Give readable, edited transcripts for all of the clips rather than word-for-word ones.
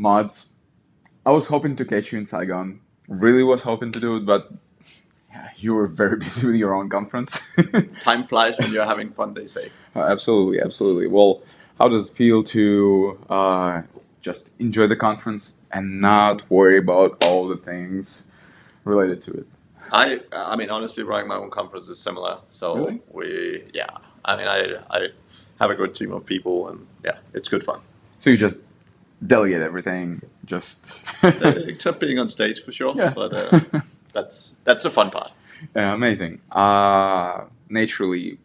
Mods, I was hoping to catch you in Saigon. Really was hoping to do it, but yeah, you were very busy with your own conference. Time flies when you're having fun, they say. Absolutely, absolutely. Well, how does it feel to just enjoy the conference and not worry about all the things related to it? I mean, honestly, running my own conference is similar. So Really? I have a good team of people, and yeah, it's good fun. So you just delegate everything, just Except being on stage for sure. yeah. But that's the fun part. Amazing. Naturally,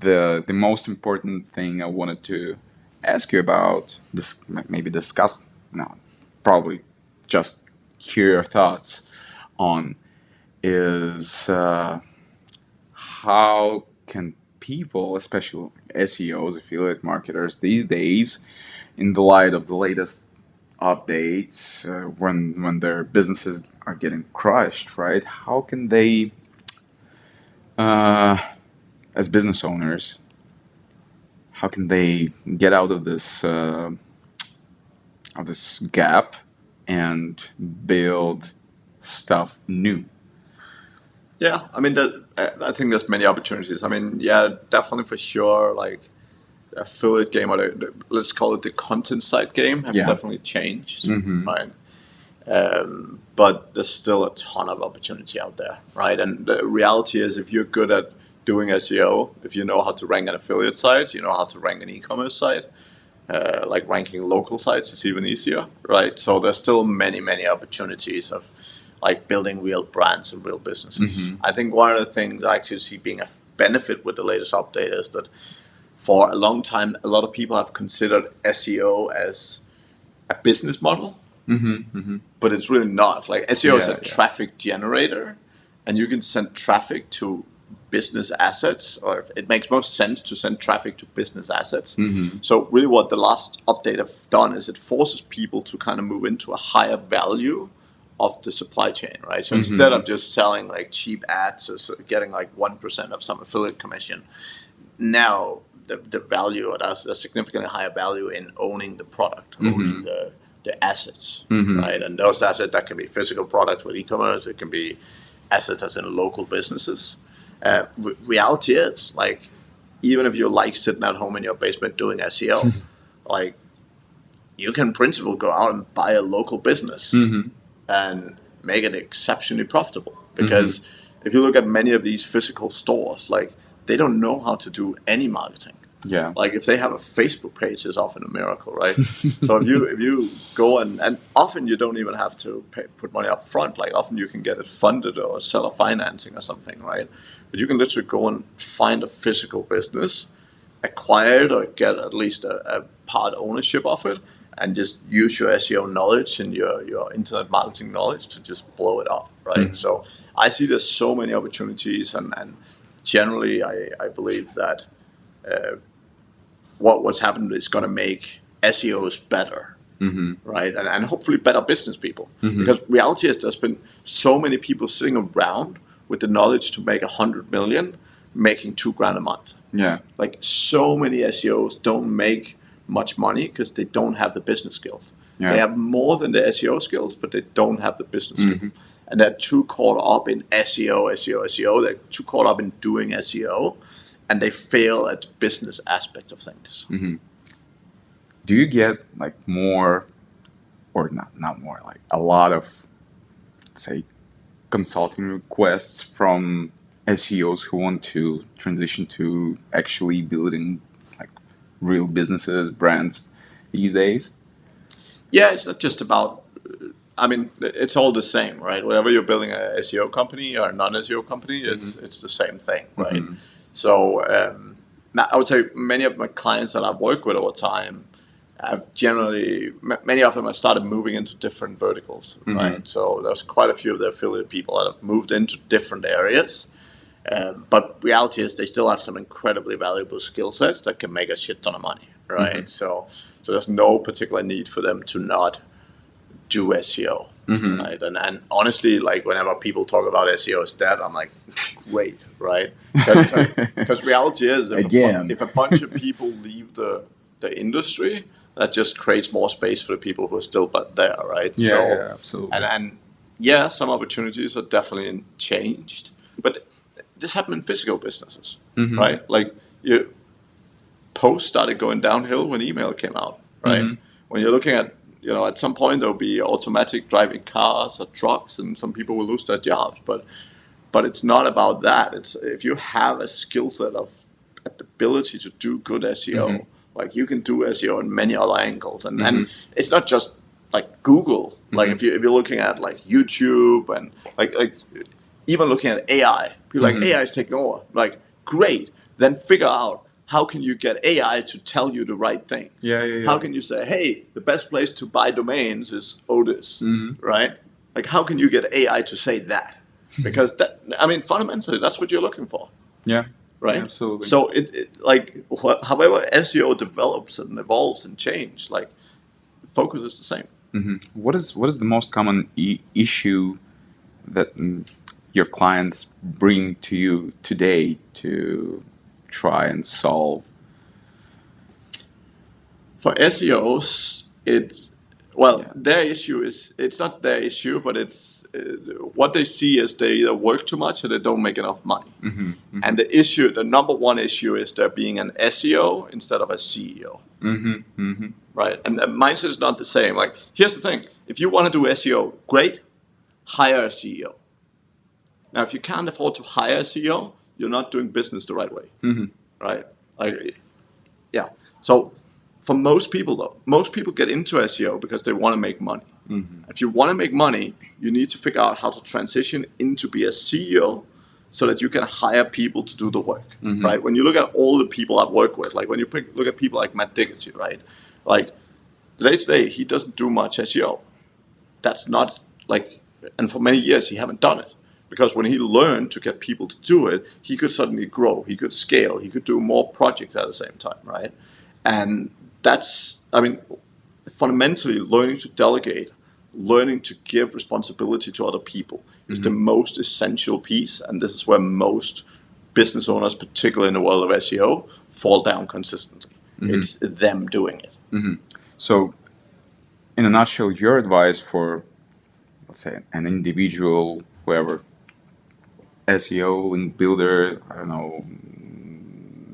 the most important thing I wanted to ask you about, this maybe discuss, no, probably just hear your thoughts on, is how can people, especially SEOs, affiliate marketers these days, in the light of the latest updates, when their businesses are getting crushed, right? How can they, uh, as business owners, how can they get out of this gap and build stuff new? Yeah, I mean, I think there's many opportunities. I mean, yeah, definitely for sure. Like the affiliate game, or let's call it the content side game, have Yeah. definitely changed, Mm-hmm. right? But there's still a ton of opportunity out there, right? And the reality is, if you're good at doing SEO, if you know how to rank an affiliate site, you know how to rank an e-commerce site, like ranking local sites is even easier, right? So there's still many opportunities of like building real brands and real businesses. Mm-hmm. I think one of the things I actually see being a benefit with the latest update is that for a long time, a lot of people have considered SEO as a business model, Mm-hmm. Mm-hmm. but it's really not. Like SEO is a Yeah. traffic generator, and you can send traffic to business assets, or it makes most sense to send traffic to business assets. Mm-hmm. So really what the last update have done is it forces people to kind of move into a higher value of the supply chain, right? So instead of just selling like cheap ads or getting like 1% of some affiliate commission, now the value, or there's a significantly higher value in owning the product, owning the assets, Mhm. right? And those assets, that can be physical products with e-commerce, it can be assets as in local businesses. Reality is, like, even if you like sitting at home in your basement doing SEO, like, you can in principle go out and buy a local business Mhm. and make it exceptionally profitable. Because if you look at many of these physical stores, like, they don't know how to do any marketing. Yeah. Like if they have a Facebook page, is often a miracle, right? So if you go and often you don't even have to put money up front. Like often you can get it funded or seller financing or something, right? But you can literally go and find a physical business, acquire it, or get at least a part ownership of it, and just use your SEO knowledge and your internet marketing knowledge to just blow it up, right? So I see there's so many opportunities, and generally I believe that what's happened is going to make SEOs better, right? And hopefully better business people. Because reality is there's been so many people sitting around with the knowledge to make 100 million making $2,000 a month. Yeah. Like so many SEOs don't make much money because they don't have the business skills. Yeah. They have more than the SEO skills, but they don't have the business skills. And they're too caught up in SEO. They're too caught up in doing SEO, and they fail at the business aspect of things. Do you get like more, or not more, like a lot of, say, consulting requests from SEOs who want to transition to actually building like real businesses, brands these days? Yeah, it's not just about. I mean, it's all the same, right? Whenever you're building a SEO company or a non-SEO company, it's the same thing, right? So I would say many of my clients that I've worked with over time have generally, many of them have started moving into different verticals, right? So there's quite a few of the affiliate people that have moved into different areas. But reality is they still have some incredibly valuable skill sets that can make a shit ton of money, right? So there's no particular need for them to not do SEO, right? And honestly, like whenever people talk about SEO as dead, I'm like, wait, right? Because reality is, if a bunch of people leave the industry, that just creates more space for the people who are still there, right? Yeah, absolutely. And yeah, some opportunities are definitely changed, but this happened in physical businesses, right? Like you posts started going downhill when email came out, right? When you're looking at, at some point there'll be automatic driving cars or trucks, and some people will lose their jobs, but it's not about that. It's if you have a skill set of ability to do good SEO, like you can do SEO in many other angles, and it's not just like Google. Like if you're looking at like YouTube and like even looking at AI, people like AI is taking over. Like great, then figure out how can you get AI to tell you the right thing. How can you say, hey, the best place to buy domains is Odys, right? Like how can you get AI to say that? Because fundamentally, that's what you're looking for, Yeah. right? Absolutely. So however SEO develops and evolves and changes, like focus is the same. What is the most common issue that your clients bring to you today to try and solve? For SEOs, their issue is it's not their issue, but it's what they see is they either work too much or they don't make enough money. And the number one issue is there being an SEO instead of a CEO. Right? And the mindset is not the same. Like, here's the thing: if you want to do SEO, great, hire a CEO. Now, if you can't afford to hire a CEO, you're not doing business the right way, right? Like, yeah. So, for most people, though, most people get into SEO because they want to make money. If you want to make money, you need to figure out how to transition into be a CEO so that you can hire people to do the work, right? When you look at all the people I've worked with, like when you look at people like Matt Diggity, right? Like, day-to-day, he doesn't do much SEO. That's not like, and for many years, he haven't done it. Because when he learned to get people to do it, he could suddenly grow, he could scale, he could do more projects at the same time, right? And that's, fundamentally learning to delegate, learning to give responsibility to other people is the most essential piece. And this is where most business owners, particularly in the world of SEO, fall down consistently. It's them doing it. So, in a nutshell, your advice for, let's say, an individual, whoever, SEO link builder, I don't know,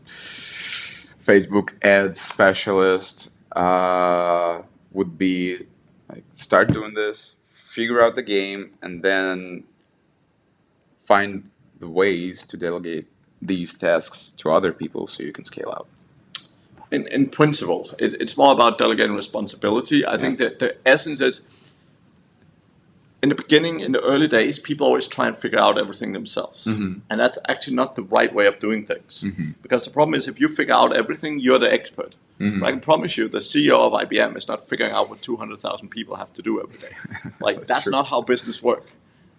Facebook ads specialist, would be like start doing this, figure out the game, and then find the ways to delegate these tasks to other people so you can scale out. In principle, it's more about delegating responsibility. I think that the essence is, in the beginning, in the early days, people always try and figure out everything themselves. And that's actually not the right way of doing things. Because the problem is, if you figure out everything, you're the expert. But I can promise you, the CEO of IBM is not figuring out what 200,000 people have to do every day. Like, that's not how business works,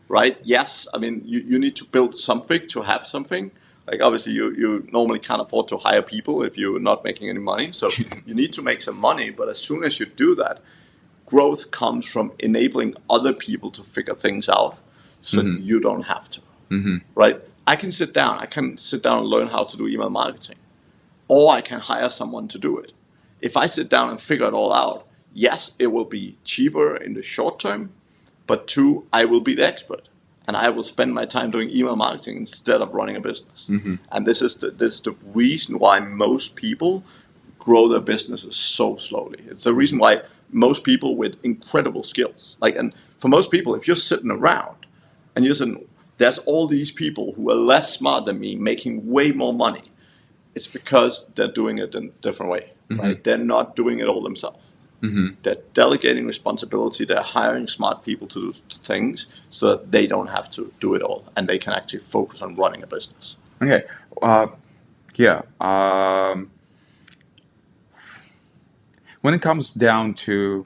right? Yes, you need to build something to have something. Like, obviously, you normally can't afford to hire people if you're not making any money. So you need to make some money. But as soon as you do that, growth comes from enabling other people to figure things out so that you don't have to, right? I can sit down and learn how to do email marketing, or I can hire someone to do it. If I sit down and figure it all out, yes, it will be cheaper in the short term, but two, I will be the expert. And I will spend my time doing email marketing instead of running a business. And this is the reason why most people grow their businesses so slowly. It's the reason why most people with incredible skills, and for most people, if you're sitting around and you're saying, there's all these people who are less smart than me making way more money, it's because they're doing it in a different way, right? They're not doing it all themselves. They're delegating responsibility. They're hiring smart people to do things so that they don't have to do it all, and they can actually focus on running a business. Okay. Yeah. When it comes down to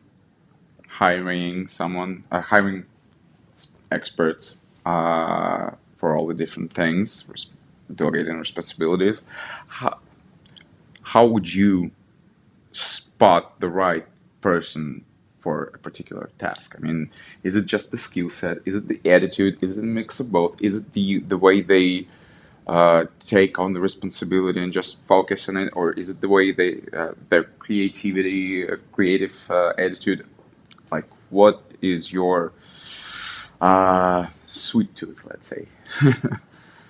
hiring someone, hiring experts for all the different things, delegating responsibilities, how would you spot the right person for a particular task? Is it just the skill set? Is it the attitude? Is it a mix of both? Is it the way they take on the responsibility and just focus on it, or is it the way they their creativity, creative attitude? Like, what is your sweet tooth, let's say?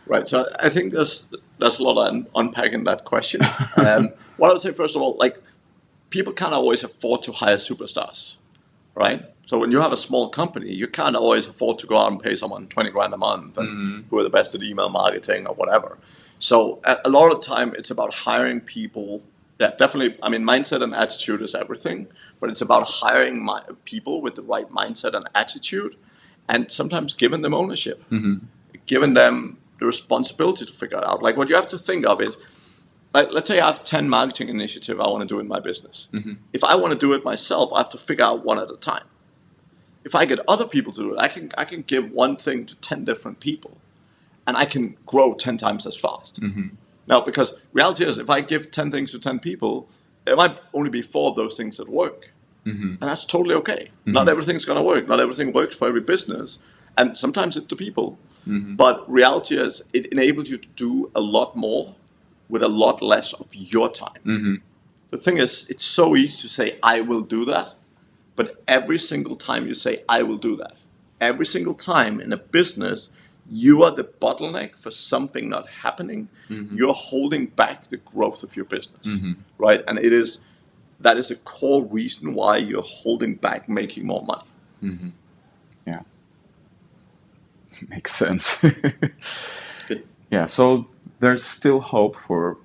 Right. So I think there's a lot of unpacking that question. What I would say first of all, like people can't always afford to hire superstars, right? So when you have a small company, you can't always afford to go out and pay someone 20 grand a month and who are the best at email marketing or whatever. So a lot of the time it's about hiring people. Yeah, definitely. I mean, mindset and attitude is everything, but it's about hiring people with the right mindset and attitude, and sometimes giving them ownership, giving them the responsibility to figure it out. Like what you have to think of is, like, let's say I have 10 marketing initiatives I want to do in my business. If I want to do it myself, I have to figure out one at a time. If I get other people to do it, I can give one thing to 10 different people, and I can grow 10 times as fast. Now, because reality is, if I give 10 things to 10 people, there might only be 4 of those things that work. And that's totally okay. Not everything's going to work. Not everything works for every business. And sometimes it's the people. But reality is, it enables you to do a lot more with a lot less of your time. The thing is, it's so easy to say, I will do that. But every single time you say, I will do that, every single time in a business, you are the bottleneck for something not happening. You're holding back the growth of your business, right? And that is a core reason why you're holding back making more money. Yeah. Makes sense. Yeah, so there's still hope for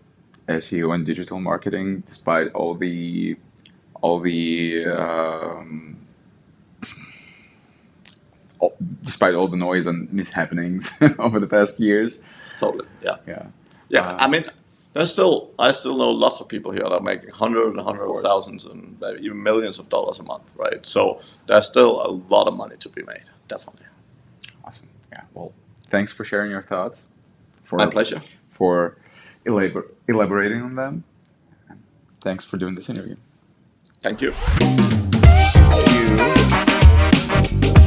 SEO and digital marketing despite all the despite all the noise and mishappenings over the past years. Totally, yeah. Yeah. I mean, I still know lots of people here that are making hundreds of thousands and maybe even millions of dollars a month, right? So there's still a lot of money to be made, definitely. Awesome. Yeah. Well, thanks for sharing your thoughts. My pleasure. For elaborating on them. Thanks for doing this interview. Thank you. Thank you.